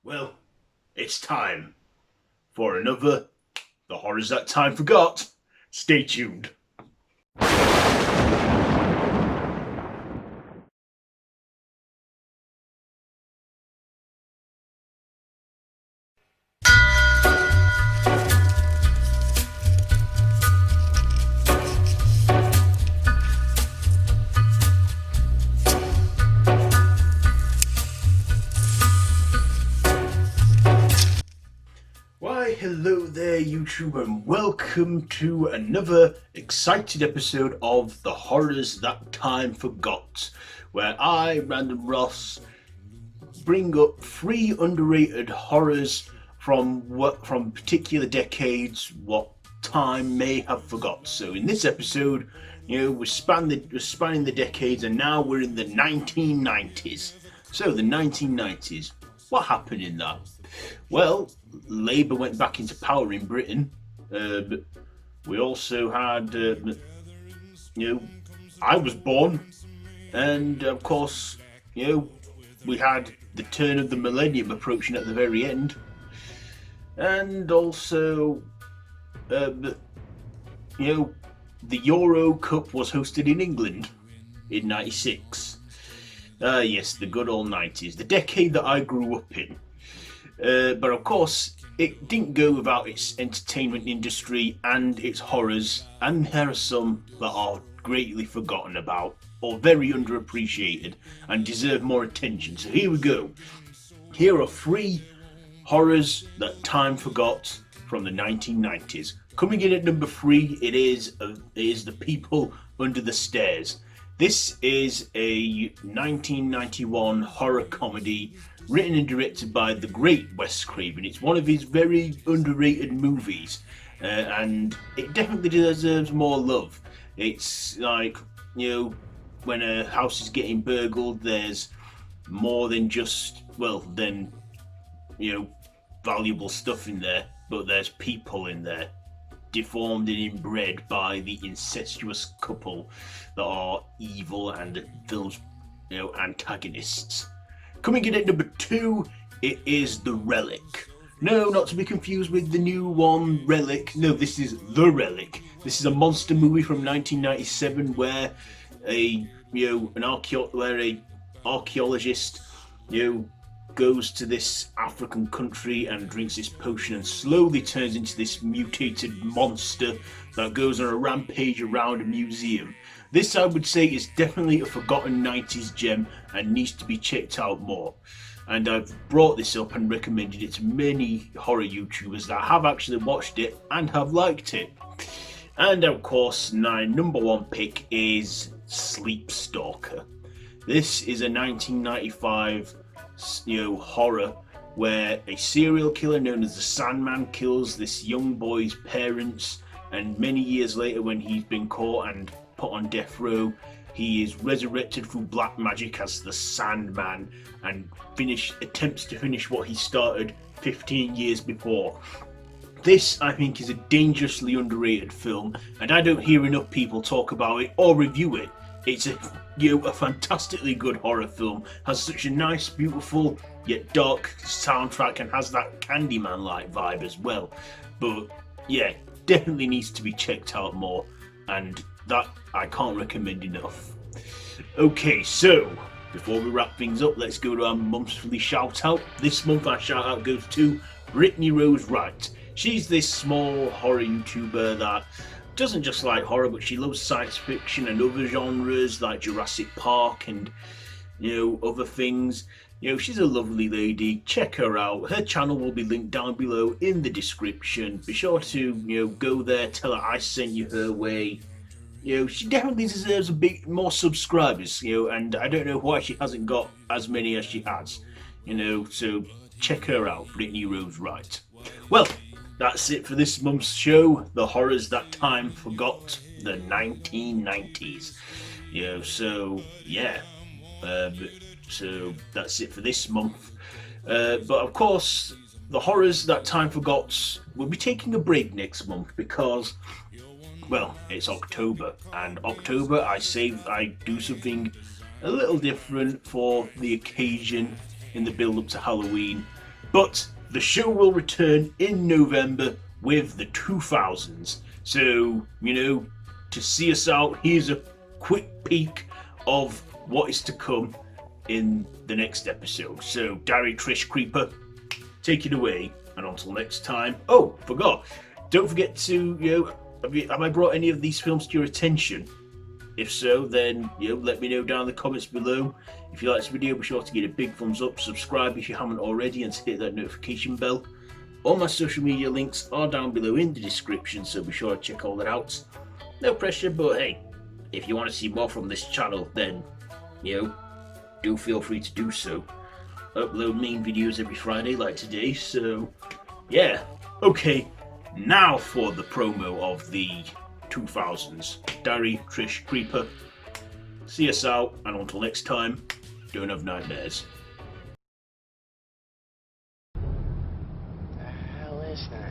Well, it's time for another The Horrors That Time Forgot. Stay tuned. Why, hello there, YouTube, and welcome to another exciting episode of The Horrors That Time Forgot, where I, Random Ross, bring up 3 underrated horrors from particular decades, what time may have forgot. So in this episode, we're spanning the decades, and now we're in the 1990s. So the 1990s, what happened in that? Well, Labour went back into power in Britain. We also had, I was born, and of course, we had the turn of the millennium approaching at the very end, and also, the Euro Cup was hosted in England in '96. Yes, the good old 90s, the decade that I grew up in. But of course, it didn't go without its entertainment industry and its horrors, and there are some that are greatly forgotten about or very underappreciated and deserve more attention. So here we go. Here are 3 horrors that time forgot from the 1990s. Coming in at number 3, it is The People Under the Stairs. This is a 1991 horror comedy written and directed by the great Wes Craven. It's one of his very underrated movies, and it definitely deserves more love. It's like, when a house is getting burgled, there's more than just, valuable stuff in there, but there's people in there, deformed and inbred by the incestuous couple that are evil and those, antagonists. Coming in at number 2, it is The Relic. No, not to be confused with the new one, Relic. No, this is The Relic. This is a monster movie from 1997 where an archaeologist, goes to this African country and drinks this potion and slowly turns into this mutated monster that goes on a rampage around a museum. This, I would say, is definitely a forgotten 90s gem and needs to be checked out more. And I've brought this up and recommended it to many horror YouTubers that have actually watched it and have liked it. And of course, my number 1 pick is Sleep Stalker. This is a 1995 horror where a serial killer known as the Sandman kills this young boy's parents, and many years later, when he's been caught and put on death row, he is resurrected through black magic as the Sandman and attempts to finish what he started 15 years before. This, I think, is a dangerously underrated film, and I don't hear enough people talk about it or review it. It's a fantastically good horror film, has such a nice, beautiful, yet dark soundtrack, and has that Candyman-like vibe as well. But yeah, definitely needs to be checked out more, and that I can't recommend enough. Okay, so before we wrap things up, let's go to our monthly shout out. This month our shout out goes to Brittney Rose Wright. She's this small horror YouTuber that doesn't just like horror, but she loves science fiction and other genres like Jurassic Park and other things. She's a lovely lady. Check her out. Her channel will be linked down below in the description. Be sure to go there, tell her I sent you her way. She definitely deserves a bit more subscribers, and I don't know why she hasn't got as many as she has, so check her out, Brittney Rose Wright. Well, that's it for this month's show, The Horrors That Time Forgot, the 1990s. So that's it for this month. But of course, The Horrors That Time Forgot will be taking a break next month because, it's October, and October I do something a little different for the occasion in the build up to Halloween. But the show will return in November with the 2000s. So, to see us out, here's a quick peek of what is to come in the next episode. So, Dari, Trish, Creeper, take it away. And until next time. Oh, forgot. Don't forget to, have I brought any of these films to your attention? If so, then let me know down in the comments below. If you like this video, be sure to give it a big thumbs up, subscribe if you haven't already, and hit that notification bell. All my social media links are down below in the description, so be sure to check all that out. No pressure, but hey, if you want to see more from this channel, then do feel free to do so. I upload main videos every Friday like today, so yeah. Okay, now for the promo of the 2000s. Dari, Trish, Creeper, see us out, and until next time, don't have nightmares. The hell is that?